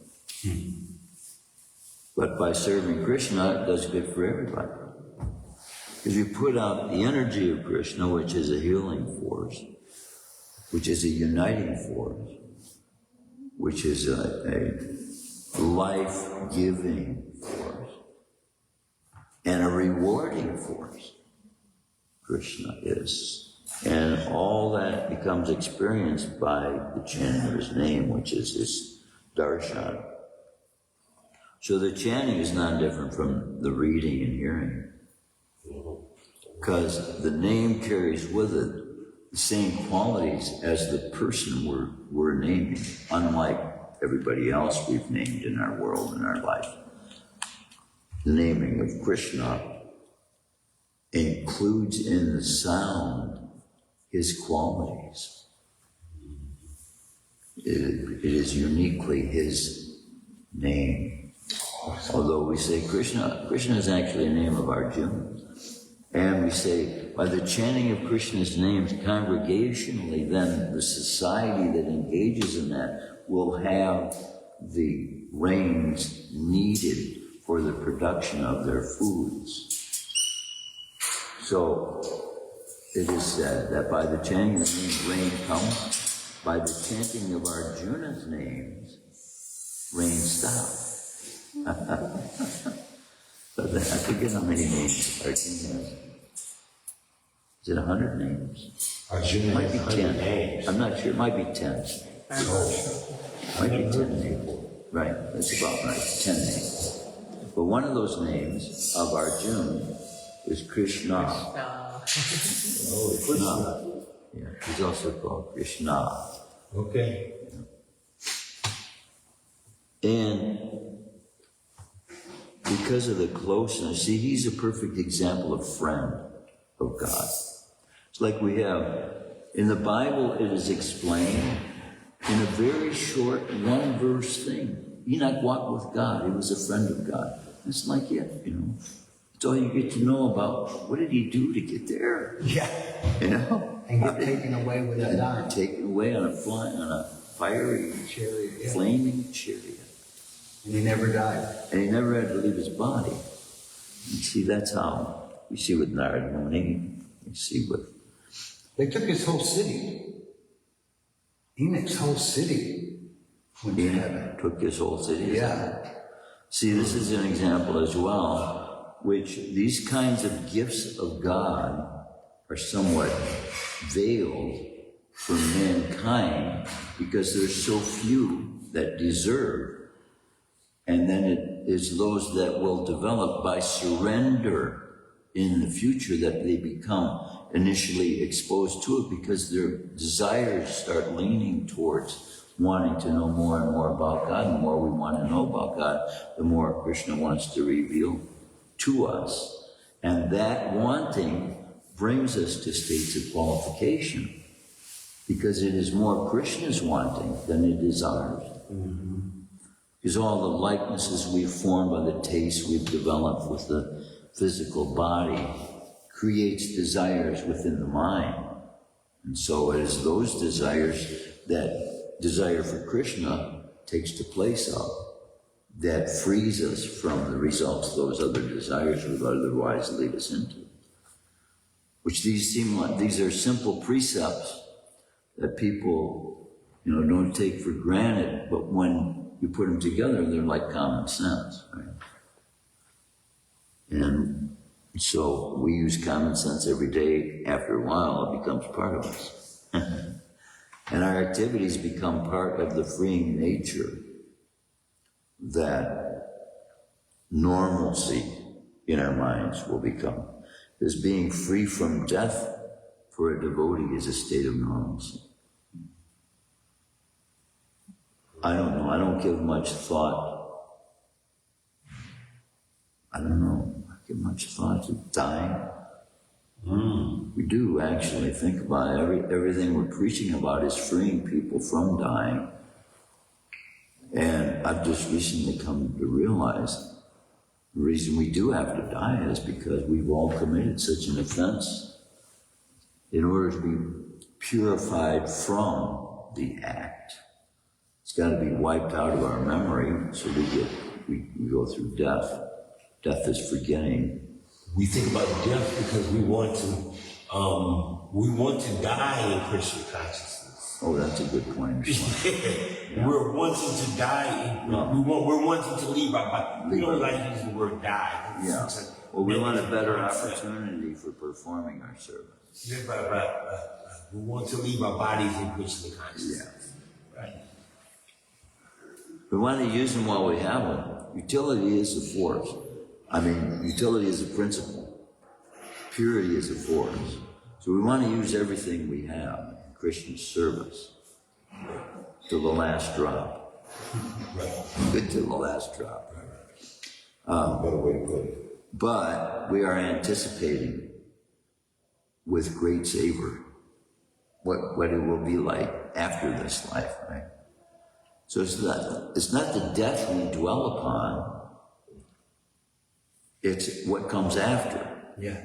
But by serving Krishna, it does good for everybody. Because you put out the energy of Krishna, which is a healing force, which is a uniting force, which is a life-giving force, and a rewarding force. Krishna is. And all that becomes experienced by the chanting of his name, which is his darshan. So the chanting is not different from the reading and hearing, because the name carries with it the same qualities as the person we're naming, unlike everybody else we've named in our world, in our life. The naming of Krishna includes in the sound his qualities. It is uniquely his name. Although we say Krishna is actually a name of Arjuna. And we say, by the chanting of Krishna's names congregationally, then the society that engages in that will have the rains needed for the production of their foods. So it is said that by the chanting of the names, rain comes. By the chanting of Arjuna's names, rain stops. But I forget how many names Arjuna has. Is it 100 names? Arjuna Might be has 10. 100 names. I'm not sure. It might be 10. Might be 10 names. Right. That's about right. 10 names. But one of those names of Arjuna is Krishna. Oh, Krishna. Yeah, he's also called Krishna. okay. And because of the closeness, see, he's a perfect example of friend of God. It's like we have, in the Bible, it is explained in a very short one-verse thing. Enoch walked with God. He was a friend of God. It's like it, you know. It's all you get to know about what did he do to get there? Yeah. You know? And got taken away with a dime. Taken away on a fiery Chariot, yeah. flaming chariot. And he never died. And he never had to leave his body. And see, that's how we see with Narad Muni. We see with... They took his whole city. Enoch's whole city went to heaven. Took his whole city. Yeah. See, this is an example as well, which these kinds of gifts of God are somewhat veiled for mankind because there's so few that deserve. And then it is those that will develop by surrender in the future that they become initially exposed to it because their desires start leaning towards wanting to know more and more about God. The more we want to know about God, the more Krishna wants to reveal to us. And that wanting brings us to states of qualification because it is more Krishna's wanting than it is ours. Mm-hmm. Because all the likenesses we've formed by the taste we've developed with the physical body creates desires within the mind. And so it is those desires that desire for Krishna takes the place of that frees us from the results those other desires would otherwise lead us into. Which these seem like, these are simple precepts that people, don't take for granted, but when you put them together, they're like common sense, right? And so we use common sense every day. After a while, it becomes part of us. And our activities become part of the freeing nature that normalcy in our minds will become. Because being free from death for a devotee is a state of normalcy. I don't know. I don't give much thought. I don't know. I give much thought to dying. We do actually think about it. Everything we're preaching about is freeing people from dying. And I've just recently come to realize the reason we do have to die is because we've all committed such an offense. In order to be purified from the act, it's got to be wiped out of our memory, so we go through death. Death is forgetting. We think about death because we want to die in Krishna consciousness. Oh, that's a good point. Yeah. We're wanting to die. We're wanting to leave our body. We don't like using the word die. Yeah. Well, we want a better opportunity for performing our service. Yeah, right. We want to leave our bodies in Krishna consciousness. Yeah. Right. We want to use them while we have them. Utility is a force. Utility is a principle. Purity is a force. So we want to use everything we have in Krishna's service to the last drop. Right. Good to the last drop. Better way to put it. But we are anticipating with great savor what it will be like after this life, right? So it's not the death we dwell upon, it's what comes after. Yeah.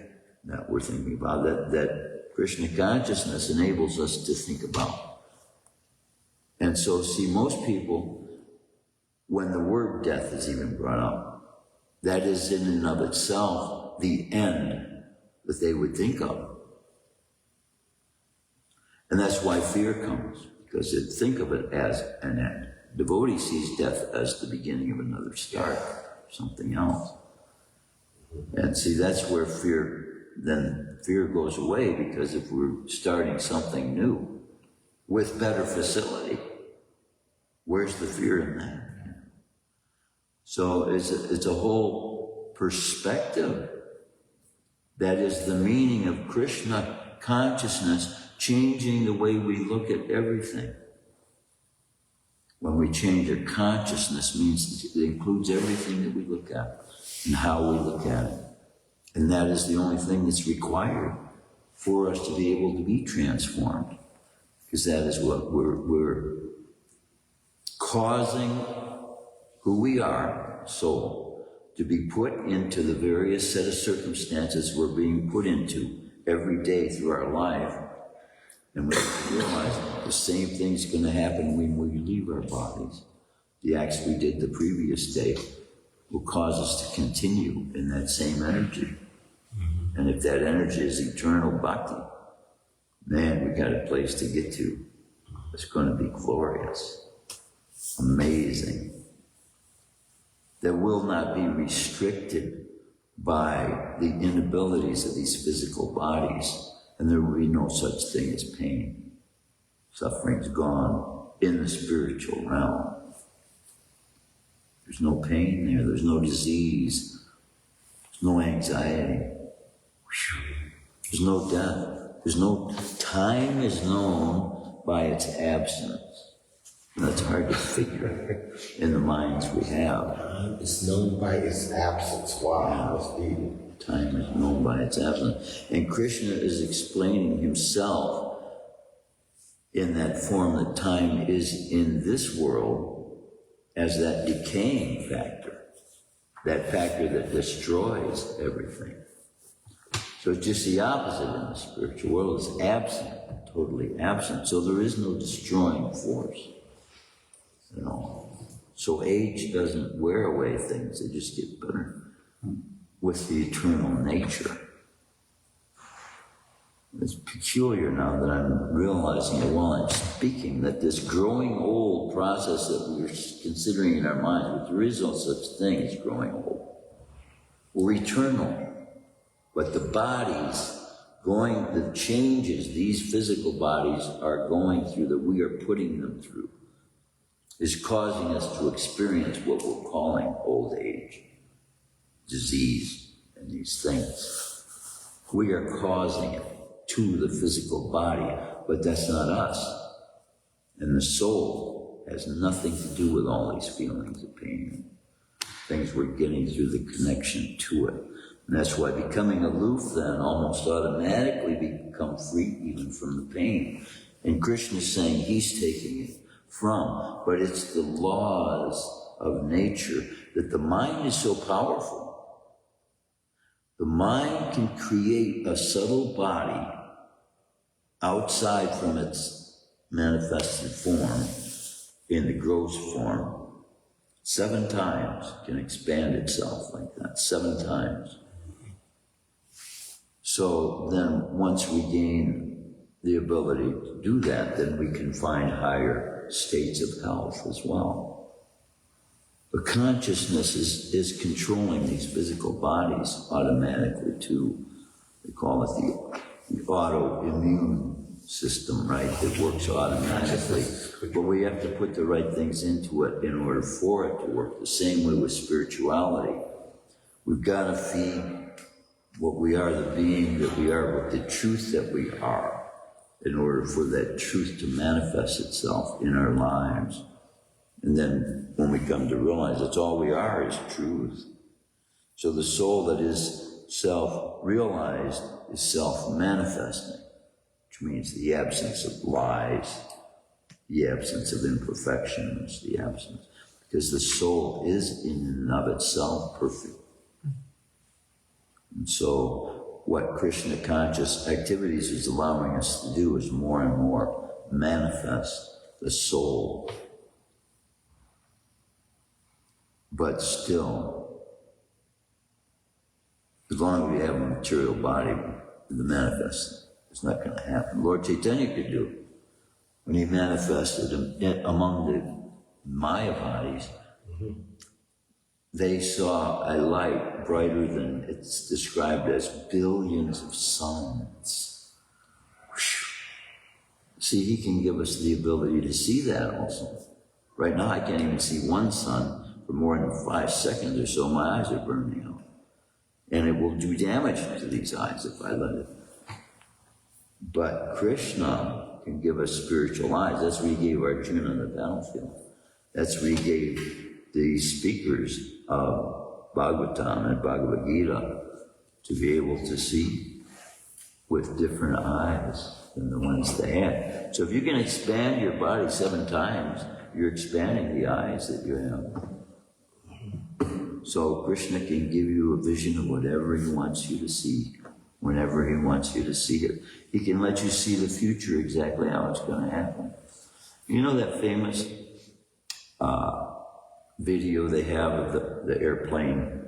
That we're thinking about, that Krishna consciousness enables us to think about. And so, see, most people, when the word death is even brought up, that is in and of itself the end that they would think of. And that's why fear comes, because they think of it as an end. Devotee sees death as the beginning of another start, something else. And see, that's where fear goes away, because if we're starting something new with better facility, where's the fear in that? So it's a whole perspective. That is the meaning of Krishna consciousness, changing the way we look at everything. When we change our consciousness, means it includes everything that we look at and how we look at it. And that is the only thing that's required for us to be able to be transformed. Because that is what we're causing who we are, soul, to be put into the various set of circumstances we're being put into every day through our life. And we have to realize the same thing's going to happen when we leave our bodies. The acts we did the previous day will cause us to continue in that same energy. And if that energy is eternal bhakti, man, we got a place to get to. It's going to be glorious, amazing. That will not be restricted by the inabilities of these physical bodies, and there will be no such thing as pain. Suffering's gone in the spiritual realm. There's no pain there, there's no disease, there's no anxiety, there's no death, there's no time is known by its absence. And that's hard to figure in the minds we have. It's known by its absence. Wow, that's deep. Time is known by its absence. And Krishna is explaining himself in that form that time is in this world as that decaying factor, that factor that destroys everything. So it's just the opposite in the spiritual world. It's absent, totally absent. So there is no destroying force. You know, so age doesn't wear away things, they just get better with the eternal nature. It's peculiar now that I'm realizing that while I'm speaking, that this growing old process that we're considering in our minds, but there is no such thing as growing old. We're eternal, but the bodies the changes these physical bodies are going through, that we are putting them through, is causing us to experience what we're calling old age, disease, and these things. We are causing it to the physical body, but that's not us. And the soul has nothing to do with all these feelings of pain, things we're getting through the connection to it. And that's why becoming aloof then almost automatically become free even from the pain. And Krishna is saying he's taking it from, but it's the laws of nature that the mind is so powerful. The mind can create a subtle body outside from its manifested form in the gross form. 7 times can expand itself like that, 7 times. So then once we gain the ability to do that, then we can find higher states of health as well. But consciousness is controlling these physical bodies automatically too. They call it the autoimmune system, right? It works automatically. But we have to put the right things into it in order for it to work. The same way with spirituality. We've got to feed what we are, the being that we are, with the truth that we are, in order for that truth to manifest itself in our lives. And then when we come to realize that's all we are is truth. So the soul that is self-realized is self-manifesting, which means the absence of lies, the absence of imperfections, the absence, because the soul is in and of itself perfect. And so what Krishna conscious activities is allowing us to do is more and more manifest the soul. But still, as long as we have a material body, the manifesting is not going to happen. Lord Chaitanya could do it. When he manifested among the Maya bodies, they saw a light brighter than it's described as billions of suns. See, he can give us the ability to see that also. Right now I can't even see one sun, for more than 5 seconds or so, my eyes are burning out. And it will do damage to these eyes if I let it. But Krishna can give us spiritual eyes. That's what he gave Arjuna on the battlefield. That's what he gave the speakers of Bhagavatam and Bhagavad Gita to be able to see with different eyes than the ones they had. So if you can expand your body 7 times, you're expanding the eyes that you have. So Krishna can give you a vision of whatever he wants you to see, whenever he wants you to see it. He can let you see the future, exactly how it's going to happen. You know that famous video they have of the airplane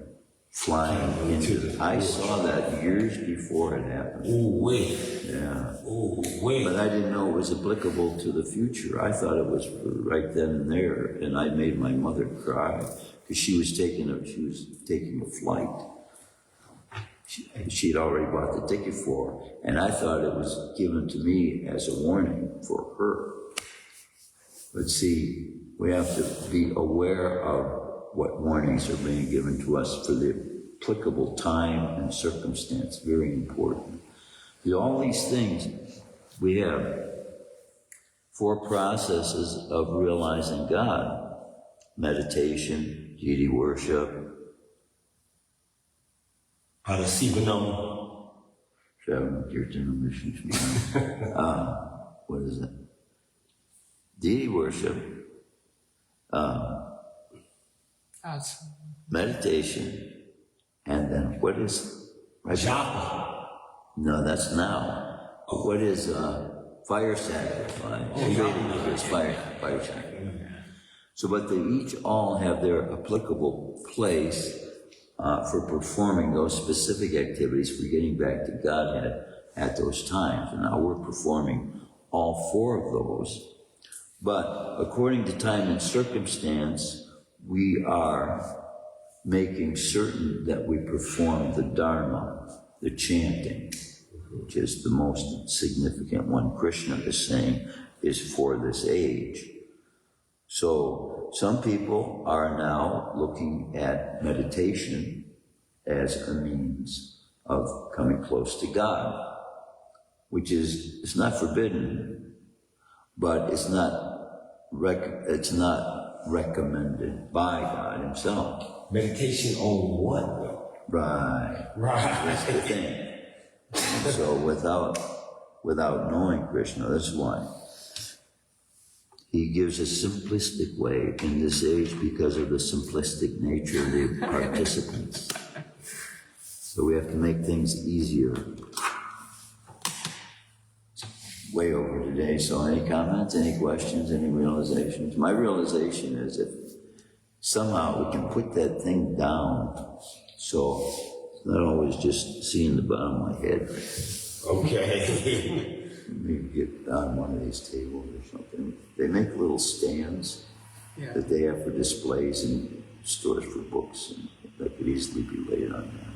flying into I saw that years before it happened. Oh, wait. Yeah. Oh, wait. But I didn't know it was applicable to the future. I thought it was for right then and there, and I made my mother cry because she was taking a flight. She'd already bought the ticket for, and I thought it was given to me as a warning for her. But see, we have to be aware of what warnings are being given to us for the applicable time and circumstance. Very important. All these things, we have 4 processes of realizing God: meditation, deity worship, Parasivanam. What is it? Deity worship, meditation, and then what is Japa. No, that's now. But what is fire sacrifice? It's fire sacrifice. So, but they each all have their applicable place for performing those specific activities, for getting back to Godhead at those times. And now we're performing all 4 of those. But according to time and circumstance, we are making certain that we perform the Dharma, the chanting, which is the most significant one Krishna is saying is for this age. So some people are now looking at meditation as a means of coming close to God, which is, it's not forbidden, but it's not recommended by God himself. Meditation on what, though? Right. Right. That's the thing. So without knowing Krishna, that's why he gives a simplistic way in this age because of the simplistic nature of the participants. So we have to make things easier. Way over today. So any comments, any questions, any realizations? My realization is if somehow we can put that thing down so it's not always just seeing the bottom of my head. Okay. Maybe get on one of these tables or something. They make little stands that they have for displays and stores for books, and that could easily be laid on there.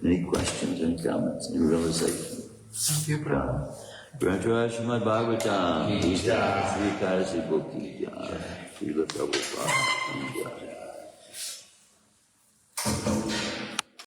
Any questions, any comments, any realizations? Thank you, Prabhu. Shrimadbhagavatam, Sri Ekadashi Book Ki Jai, Srila Prabhupada Ki Jai.